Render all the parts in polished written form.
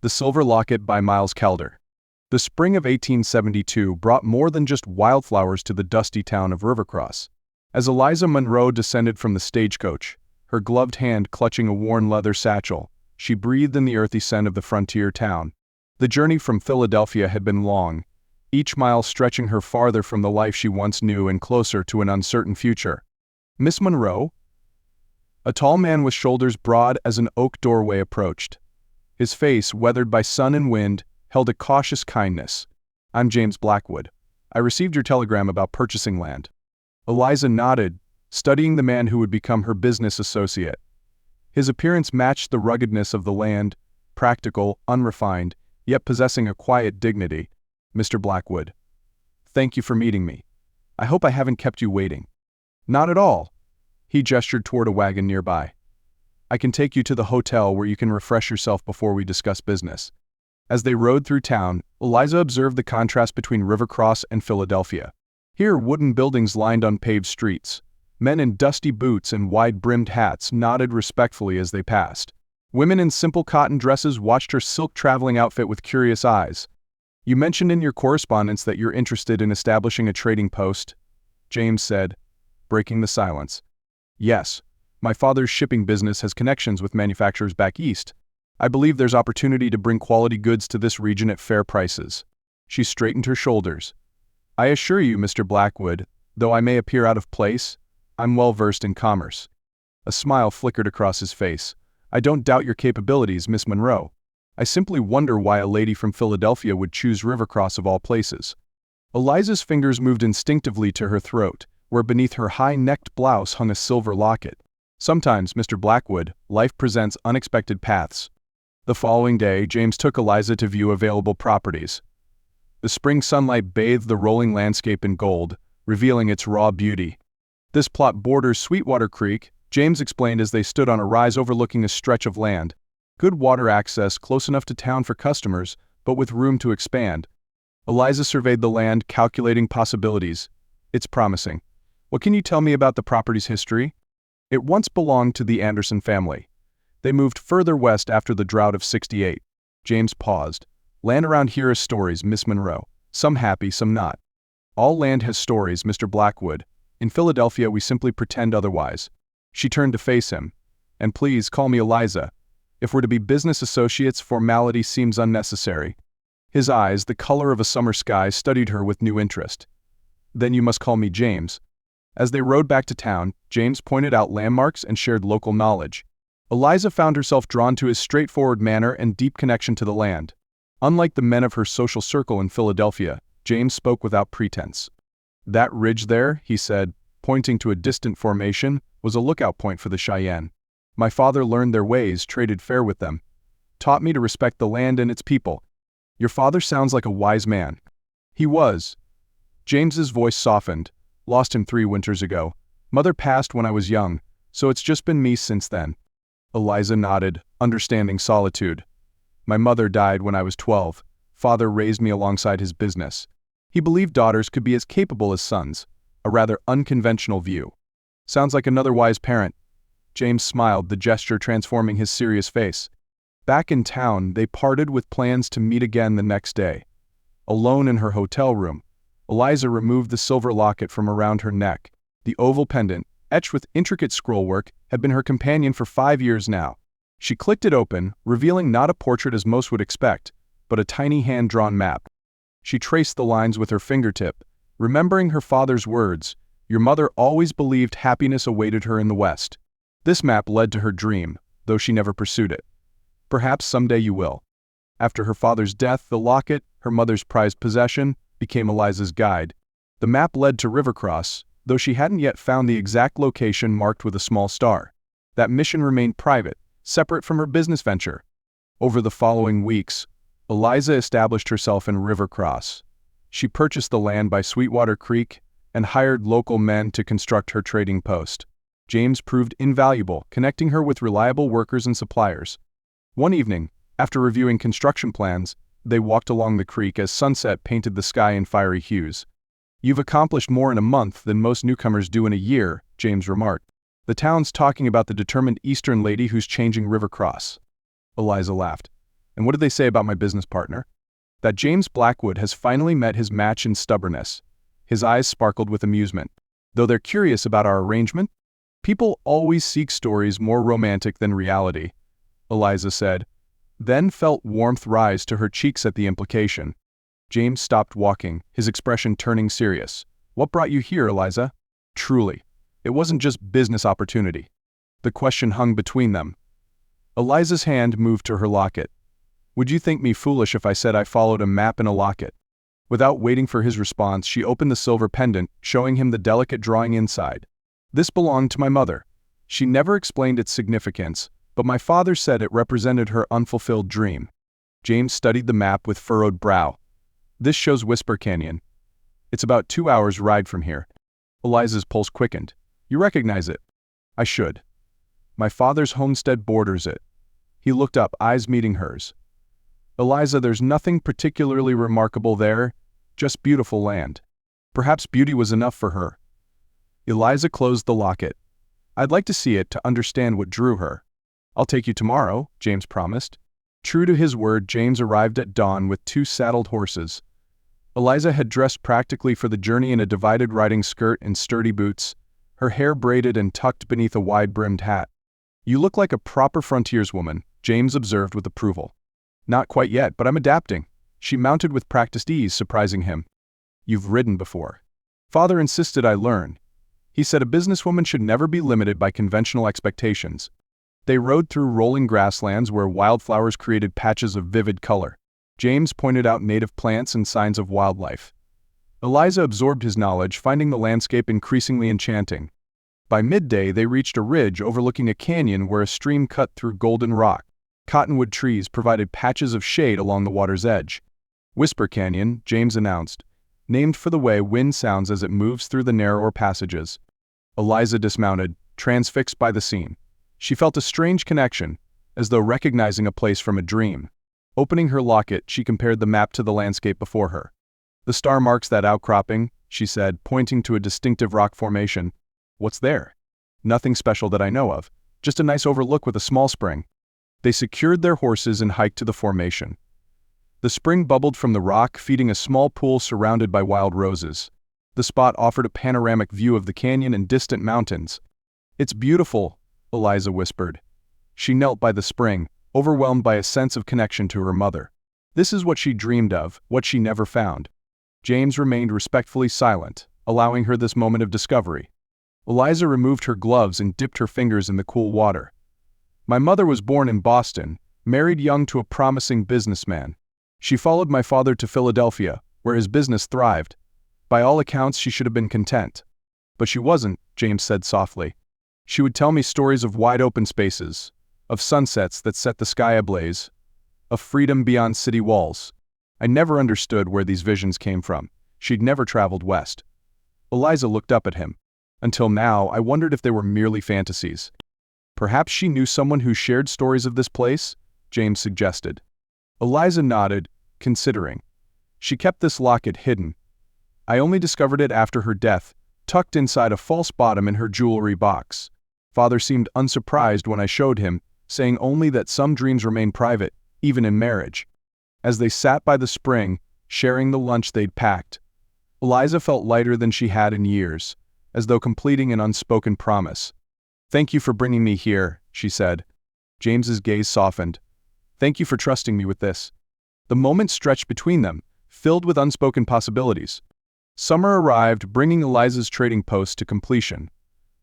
The Silver Locket by Miles Calder. The spring of 1872 brought more than just wildflowers to the dusty town of Rivercross. As Eliza Monroe descended from the stagecoach, her gloved hand clutching a worn leather satchel, she breathed in the earthy scent of the frontier town. The journey from Philadelphia had been long, each mile stretching her farther from the life she once knew and closer to an uncertain future. Miss Monroe? A tall man with shoulders broad as an oak doorway approached. His face, weathered by sun and wind, held a cautious kindness. "I'm James Blackwood. I received your telegram about purchasing land." Eliza nodded, studying the man who would become her business associate. His appearance matched the ruggedness of the land, practical, unrefined, yet possessing a quiet dignity. "Mr. Blackwood, thank you for meeting me. I hope I haven't kept you waiting." "Not at all." He gestured toward a wagon nearby. "I can take you to the hotel where you can refresh yourself before we discuss business." As they rode through town, Eliza observed the contrast between Rivercross and Philadelphia. Here, wooden buildings lined unpaved streets. Men in dusty boots and wide-brimmed hats nodded respectfully as they passed. Women in simple cotton dresses watched her silk traveling outfit with curious eyes. "You mentioned in your correspondence that you're interested in establishing a trading post," James said, breaking the silence. "Yes. My father's shipping business has connections with manufacturers back east. I believe there's opportunity to bring quality goods to this region at fair prices." She straightened her shoulders. "I assure you, Mr. Blackwood, though I may appear out of place, I'm well versed in commerce." A smile flickered across his face. "I don't doubt your capabilities, Miss Monroe. I simply wonder why a lady from Philadelphia would choose Rivercross of all places." Eliza's fingers moved instinctively to her throat, where beneath her high-necked blouse hung a silver locket. "Sometimes, Mr. Blackwood, life presents unexpected paths." The following day, James took Eliza to view available properties. The spring sunlight bathed the rolling landscape in gold, revealing its raw beauty. "This plot borders Sweetwater Creek," James explained as they stood on a rise overlooking a stretch of land. "Good water access, close enough to town for customers, but with room to expand." Eliza surveyed the land, calculating possibilities. "It's promising. What can you tell me about the property's history?" "It once belonged to the Anderson family. They moved further west after the drought of '68. James paused. "Land around here has stories, Miss Monroe. Some happy, some not." "All land has stories, Mr. Blackwood. In Philadelphia, we simply pretend otherwise." She turned to face him. "And please call me Eliza. If we're to be business associates, formality seems unnecessary." His eyes, the color of a summer sky, studied her with new interest. "Then you must call me James." As they rode back to town, James pointed out landmarks and shared local knowledge. Eliza found herself drawn to his straightforward manner and deep connection to the land. Unlike the men of her social circle in Philadelphia, James spoke without pretense. "That ridge there," he said, pointing to a distant formation, was a lookout point for the Cheyenne. "My father learned their ways, traded fair with them. Taught me to respect the land and its people." "Your father sounds like a wise man." "He was." James's voice softened. "Lost him 3 winters ago. Mother passed when I was young, so it's just been me since then." Eliza nodded, understanding solitude. "My mother died when I was 12. Father raised me alongside his business. He believed daughters could be as capable as sons, a rather unconventional view." "Sounds like another wise parent." James smiled, the gesture transforming his serious face. Back in town, they parted with plans to meet again the next day. Alone in her hotel room, Eliza removed the silver locket from around her neck. The oval pendant, etched with intricate scrollwork, had been her companion for 5 years now. She clicked it open, revealing not a portrait as most would expect, but a tiny hand-drawn map. She traced the lines with her fingertip, remembering her father's words, "Your mother always believed happiness awaited her in the West." This map led to her dream, though she never pursued it. "Perhaps someday you will." After her father's death, the locket, her mother's prized possession, became Eliza's guide. The map led to Rivercross, though she hadn't yet found the exact location marked with a small star. That mission remained private, separate from her business venture. Over the following weeks, Eliza established herself in Rivercross. She purchased the land by Sweetwater Creek and hired local men to construct her trading post. James proved invaluable, connecting her with reliable workers and suppliers. One evening, after reviewing construction plans, they walked along the creek as sunset painted the sky in fiery hues. "You've accomplished more in a month than most newcomers do in a year," James remarked. "The town's talking about the determined Eastern lady who's changing Rivercross." Eliza laughed. And what did they say about my business partner? That James Blackwood has finally met his match in stubbornness. His eyes sparkled with amusement. Though they're curious about our arrangement, people always seek stories more romantic than reality, Eliza said, then felt warmth rise to her cheeks at the implication. James stopped walking, his expression turning serious. What brought you here, Eliza? Truly, it wasn't just business opportunity. The question hung between them. Eliza's hand moved to her locket. Would you think me foolish if I said I followed a map in a locket? Without waiting for his response, she opened the silver pendant, showing him the delicate drawing inside. This belonged to my mother. She never explained its significance, but my father said it represented her unfulfilled dream. James studied the map with furrowed brow. This shows Whisper Canyon. It's about 2 hours' ride from here. Eliza's pulse quickened. You recognize it? I should. My father's homestead borders it. He looked up, eyes meeting hers. Eliza, there's nothing particularly remarkable there, just beautiful land. Perhaps beauty was enough for her. Eliza closed the locket. I'd like to see it to understand what drew her. I'll take you tomorrow, James promised. True to his word, James arrived at dawn with 2 saddled horses. Eliza had dressed practically for the journey in a divided riding skirt and sturdy boots, her hair braided and tucked beneath a wide-brimmed hat. You look like a proper frontierswoman, James observed with approval. Not quite yet, but I'm adapting. She mounted with practiced ease, surprising him. You've ridden before. Father insisted I learn. He said a businesswoman should never be limited by conventional expectations. They rode through rolling grasslands where wildflowers created patches of vivid color. James pointed out native plants and signs of wildlife. Eliza absorbed his knowledge, finding the landscape increasingly enchanting. By midday, they reached a ridge overlooking a canyon where a stream cut through golden rock. Cottonwood trees provided patches of shade along the water's edge. Whisper Canyon, James announced, named for the way wind sounds as it moves through the narrower passages. Eliza dismounted, transfixed by the scene. She felt a strange connection, as though recognizing a place from a dream. Opening her locket, she compared the map to the landscape before her. The star marks that outcropping, she said, pointing to a distinctive rock formation. What's there? Nothing special that I know of, just a nice overlook with a small spring. They secured their horses and hiked to the formation. The spring bubbled from the rock, feeding a small pool surrounded by wild roses. The spot offered a panoramic view of the canyon and distant mountains. It's beautiful, Eliza whispered. She knelt by the spring, overwhelmed by a sense of connection to her mother. This is what she dreamed of, what she never found. James remained respectfully silent, allowing her this moment of discovery. Eliza removed her gloves and dipped her fingers in the cool water. My mother was born in Boston, married young to a promising businessman. She followed my father to Philadelphia, where his business thrived. By all accounts, she should have been content. But she wasn't, James said softly. She would tell me stories of wide open spaces, of sunsets that set the sky ablaze, of freedom beyond city walls. I never understood where these visions came from. She'd never traveled west. Eliza looked up at him. Until now, I wondered if they were merely fantasies. Perhaps she knew someone who shared stories of this place, James suggested. Eliza nodded, considering. She kept this locket hidden. I only discovered it after her death, tucked inside a false bottom in her jewelry box. Father seemed unsurprised when I showed him, saying only that some dreams remain private, even in marriage. As they sat by the spring, sharing the lunch they'd packed, Eliza felt lighter than she had in years, as though completing an unspoken promise. Thank you for bringing me here, she said. James's gaze softened. Thank you for trusting me with this. The moment stretched between them, filled with unspoken possibilities. Summer arrived, bringing Eliza's trading post to completion.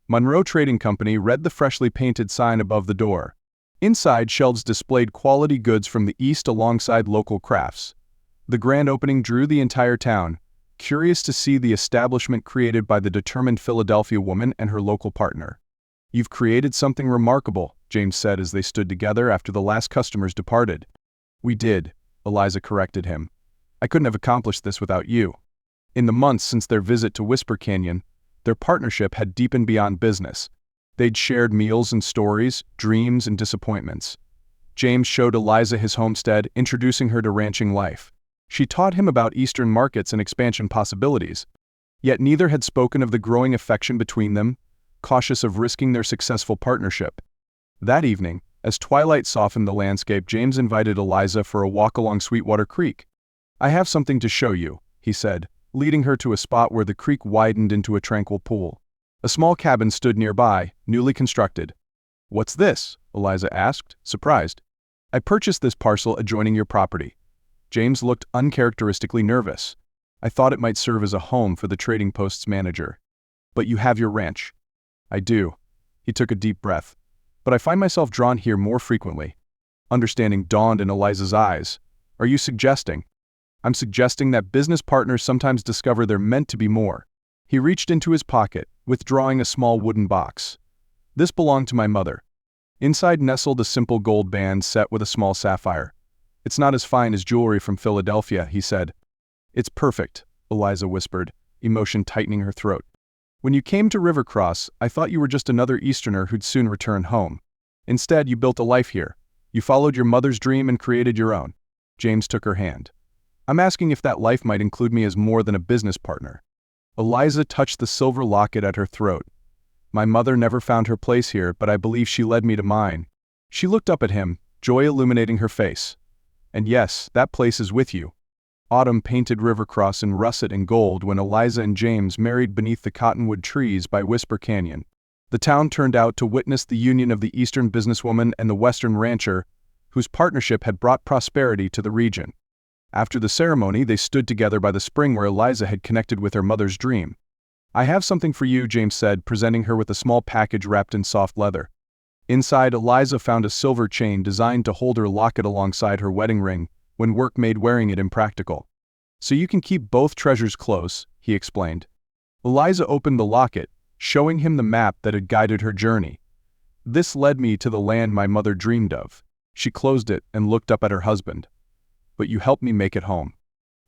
Monroe Trading Company read the freshly painted sign above the door. Inside, shelves displayed quality goods from the east alongside local crafts. The grand opening drew the entire town, curious to see the establishment created by the determined Philadelphia woman and her local partner. You've created something remarkable, James said as they stood together after the last customers departed. We did, Eliza corrected him. I couldn't have accomplished this without you. In the months since their visit to Whisper Canyon, their partnership had deepened beyond business. They'd shared meals and stories, dreams and disappointments. James showed Eliza his homestead, introducing her to ranching life. She taught him about eastern markets and expansion possibilities. Yet neither had spoken of the growing affection between them, cautious of risking their successful partnership. That evening, As twilight softened the landscape, James invited Eliza for a walk along Sweetwater Creek. "I have something to show you," he said, leading her to a spot where the creek widened into a tranquil pool. A small cabin stood nearby, newly constructed. "What's this?" Eliza asked, surprised. "I purchased this parcel adjoining your property." James looked uncharacteristically nervous. "I thought it might serve as a home for the trading post's manager." "But you have your ranch." "I do." He took a deep breath. "But I find myself drawn here more frequently." Understanding dawned in Eliza's eyes. "Are you suggesting?" "I'm suggesting that business partners sometimes discover they're meant to be more." He reached into his pocket, withdrawing a small wooden box. "This belonged to my mother." Inside nestled a simple gold band set with a small sapphire. "It's not as fine as jewelry from Philadelphia," he said. "It's perfect," Eliza whispered, emotion tightening her throat. "When you came to Rivercross, I thought you were just another Easterner who'd soon return home. Instead, you built a life here. You followed your mother's dream and created your own." James took her hand. "I'm asking if that life might include me as more than a business partner." Eliza touched the silver locket at her throat. "My mother never found her place here, but I believe she led me to mine." She looked up at him, joy illuminating her face. "And yes, that place is with you." Autumn painted Rivercross in russet and gold when Eliza and James married beneath the cottonwood trees by Whisper Canyon. The town turned out to witness the union of the Eastern businesswoman and the Western rancher, whose partnership had brought prosperity to the region. After the ceremony, they stood together by the spring where Eliza had connected with her mother's dream. "I have something for you," James said, presenting her with a small package wrapped in soft leather. Inside, Eliza found a silver chain designed to hold her locket alongside her wedding ring, when work made wearing it impractical. "So you can keep both treasures close," he explained. Eliza opened the locket, showing him the map that had guided her journey. "This led me to the land my mother dreamed of." She closed it and looked up at her husband. "But you helped me make it home."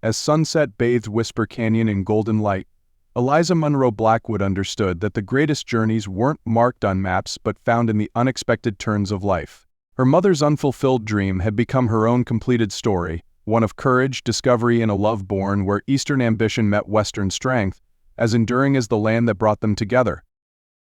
As sunset bathed Whisper Canyon in golden light, Eliza Monroe Blackwood understood that the greatest journeys weren't marked on maps but found in the unexpected turns of life. Her mother's unfulfilled dream had become her own completed story, one of courage, discovery, and a love born where Eastern ambition met Western strength, as enduring as the land that brought them together.